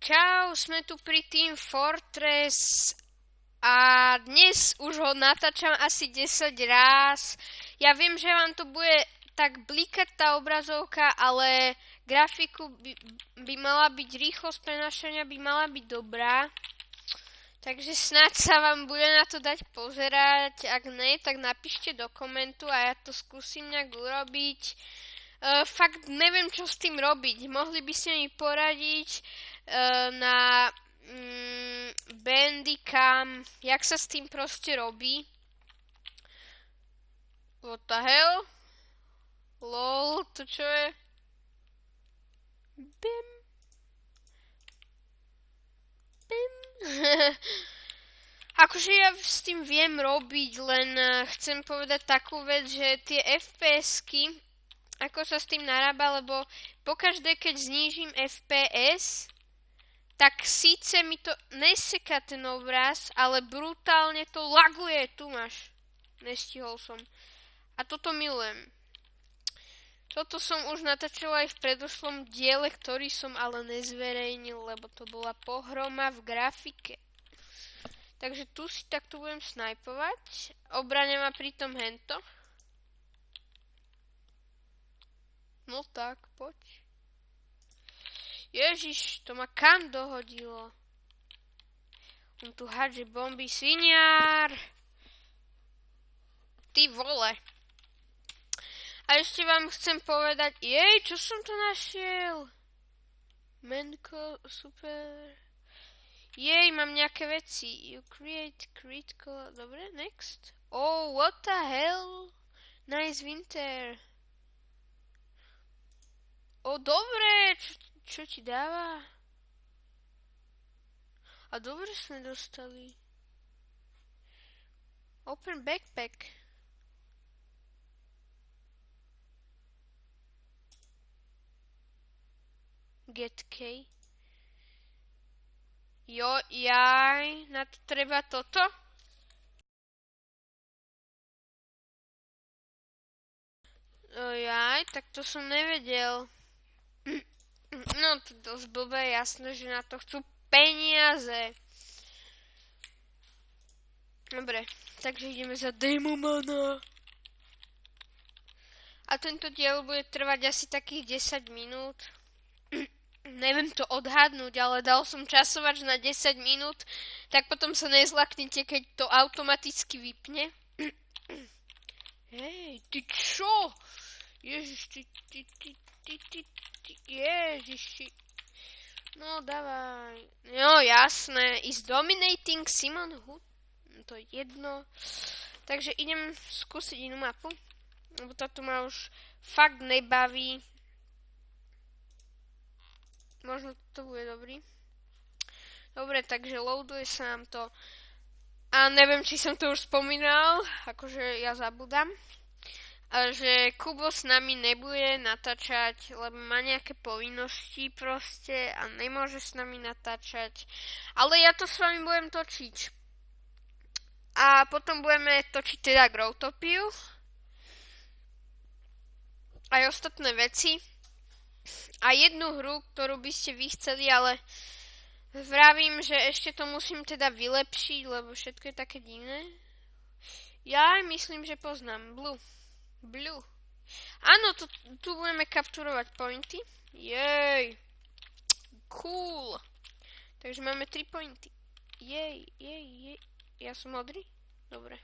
Čau, sme tu pri Team Fortress a dnes už ho natáčam asi 10 ráz. Ja viem, že vám to bude tak blikať tá obrazovka, ale grafiku by mala byť, rýchlosť prenašania by mala byť dobrá. Takže snáď sa vám bude na to dať pozerať, ak ne, tak napíšte do komentu a ja to skúsim nejak urobiť. Fakt neviem, čo s tým robiť. Mohli by ste mi poradiť na Bandicam, jak sa s tým proste robí. What the hell? Lol, to čo je? Bim. Bim. Akože ja s tým viem robiť, len chcem povedať takú vec, že tie FPS-ky, ako sa s tým narába, lebo pokaždé, keď znížim FPS, tak síce mi to neseká ten obraz, ale brutálne to laguje. Tu máš. Nestihol som. A toto milujem. Toto som už natáčal aj v predošlom diele, ktorý som ale nezverejnil, lebo to bola pohroma v grafike. Takže tu si takto budem snajpovať. Obrane ma pritom hento. No tak, poď. Ježiš, to ma kam dohodilo? On tu hádže bomby, sviniar. Ty vole. A ešte vám chcem povedať, čo som to našiel? Menko, super. Mám nejaké veci. You create critical, dobre, next. Oh, what the hell? Nice winter. Dobre, čo ti dáva? A dobre sme dostali. Open backpack. Get key. Na to treba toto? Tak to som nevedel. No, to je dosť blbé, jasné, že na to chcú peniaze. Dobre, takže ideme za Demomana. A tento diel bude trvať asi takých 10 minút. Neviem to odhadnúť, ale dal som časovač na 10 minút, tak potom sa nezlaknite, keď to automaticky vypne. Hej, ty čo? Ježiš, Ježiši. No, dávaj. No, jasné. Is dominating Simon Hood? To je jedno. Takže idem skúsiť inú mapu. Lebo táto ma už fakt nebaví. Možno to bude dobrý. Dobre, takže loaduje sa nám to. A neviem, či som to už spomínal. Akože ja zabudám. A že Kubo s nami nebude natáčať, lebo má nejaké povinnosti proste a nemôže s nami natáčať. Ale ja to s vami budem točiť. A potom budeme točiť teda Growtopiu. Aj ostatné veci. A jednu hru, ktorú by ste vy chceli, ale vravím, že ešte to musím teda vylepšiť, lebo všetko je také divné. Ja myslím, že poznám. Blue. Áno, tu budeme kapturovať pointy. Jej. Cool. Takže máme 3 pointy. Jej. Ja som modrý? Dobre.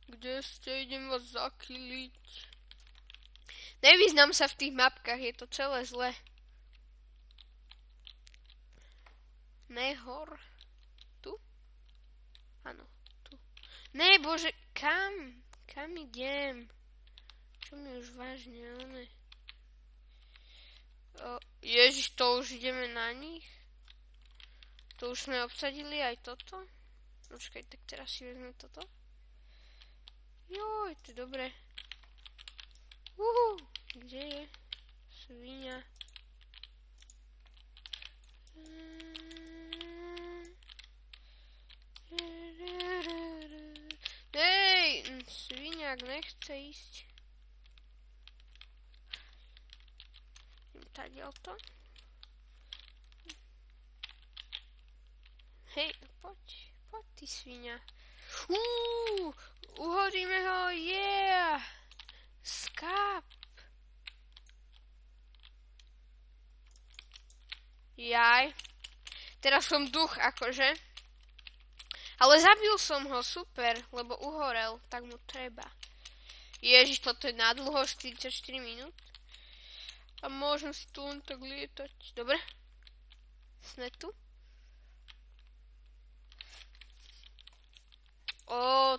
Kde ste? Idem vás zakiliť. Nevyznám sa v tých mapkách, je to celé zle. Nehor. Tu? Áno. Ne, bože, kam? Kam idem? Čo mi už vážne, ale... Ježiš, to už ideme na nich? To už sme obsadili aj toto? Počkaj, tak teraz si vezmem toto. Joj, to je dobré. Kde je? Svinia. Sviniak nechce ísť. tadiaľto. Hej, poď, ty svinia. Uhodíme ho, yeah! Skáp. Jaj. Teraz som duch, akože. Ale zabil som ho, super, lebo uhorel, tak mu treba. Ježiš, toto je nadlho, 44 minút. A môžem si tu len tak lietať. Dobre. Sme tu.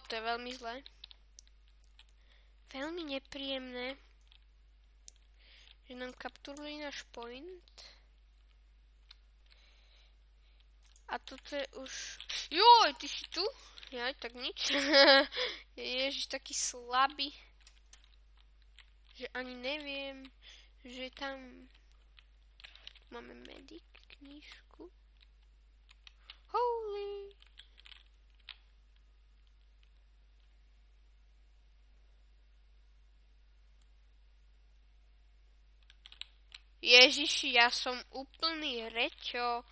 To je veľmi zlé. Veľmi nepríjemné, že nám kapturuli náš point. A toto je už... Joj, ty si tu? Jaj, tak nič. Ježiš, taký slabý. Že ani neviem, že tam... Máme medic knížku. Holy... Ježiši, ja som úplný reťo.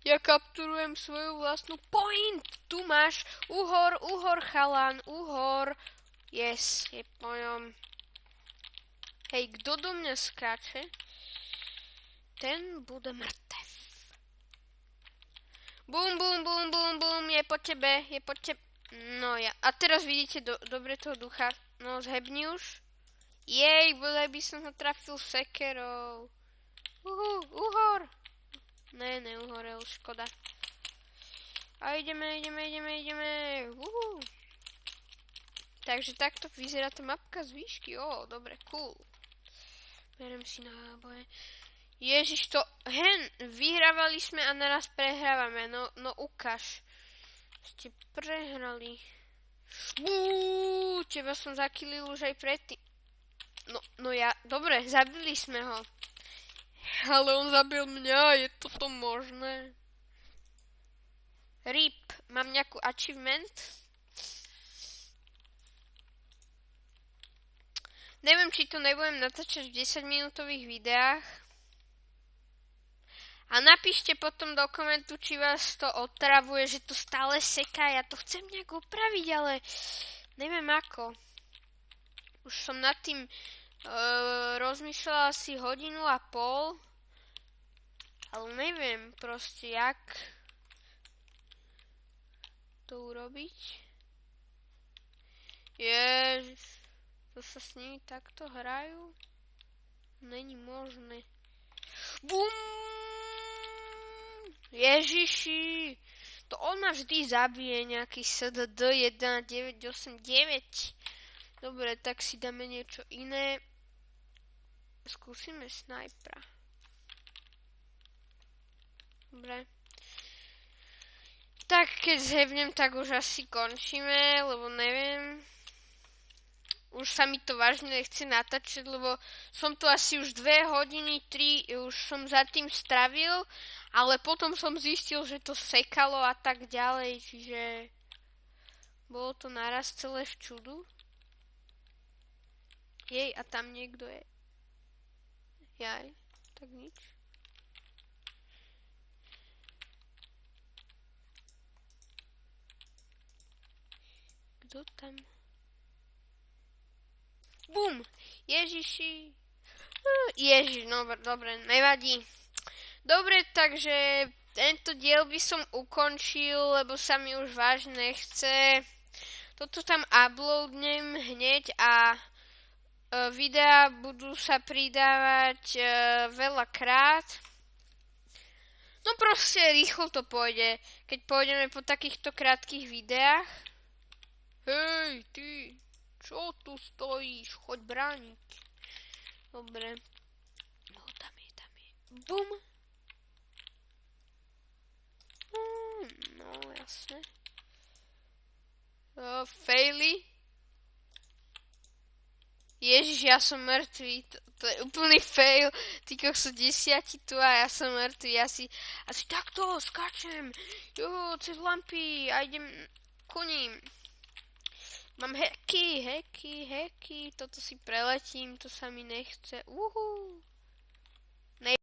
Ja kapturujem svoju vlastnú point. Tu máš uhor, chalan, uhor. Yes, je pojom. Hej, kto do mňa skáče, ten bude mŕtev. Bum, bum, bum, bum, bum, je po tebe, No ja, a teraz vidíte dobre toho ducha. No, zhebni už. Jej, bodaj by som ho trafil sekerou. Uhor. Ne, neuhorel, škoda. A ideme. Takže takto vyzerá tá mapka z výšky. Dobre, cool. Berem si náboje. Ježiš, vyhrávali sme a naraz prehrávame. No ukáž. Ste prehrali. Teba som zakillil už aj predtým. No ja, dobre, zabili sme ho. Ale on zabil mňa, je toto možné? RIP, mám nejakú achievement? Neviem, či to nebudem natáčať v 10-minútových videách. A napíšte potom do komentu, či vás to otravuje, že to stále seká. Ja to chcem nejak opraviť, ale neviem ako. Už som nad tým rozmýšľala asi 1,5 hodiny, ale neviem proste, jak to urobiť. Ježiš, to sa s nimi takto hrajú? Není možné. Bum! Ježiši, to on ma vždy zabije, nejaký SDD 1989. Dobre, tak si dáme niečo iné. Skúsime snajpera. Dobre. Tak keď zhebnem, tak už asi končíme, lebo neviem. Už sa mi to vážne nechce natáčať, lebo som tu asi už 2 hodiny, 3 už som za tým stravil, ale potom som zistil, že to sekalo a tak ďalej, čiže bolo to naraz celé v čudu. Jej, a tam niekto je. Jaj, tak nič. Kto tam? Bum! Ježiši. Ježiš, no dobre, nevadí. Dobre, takže tento diel by som ukončil, lebo sa mi už vážne nechce. Toto tam uploadnem hneď a videá budú sa pridávať veľakrát. No proste rýchlo to pôjde, keď pôjdeme po takýchto krátkych videách. Hej, ty, čo tu stojíš? Choď brániť. Dobre. No, tam je. Bum. No, jasne. Faily. Ježiš, ja som mŕtvý, to je úplný fail, tí sú 10 tu a ja som mŕtvý, asi takto skáčem, cez lampy a idem koním. Mám heky, toto si preletím, to sa mi nechce,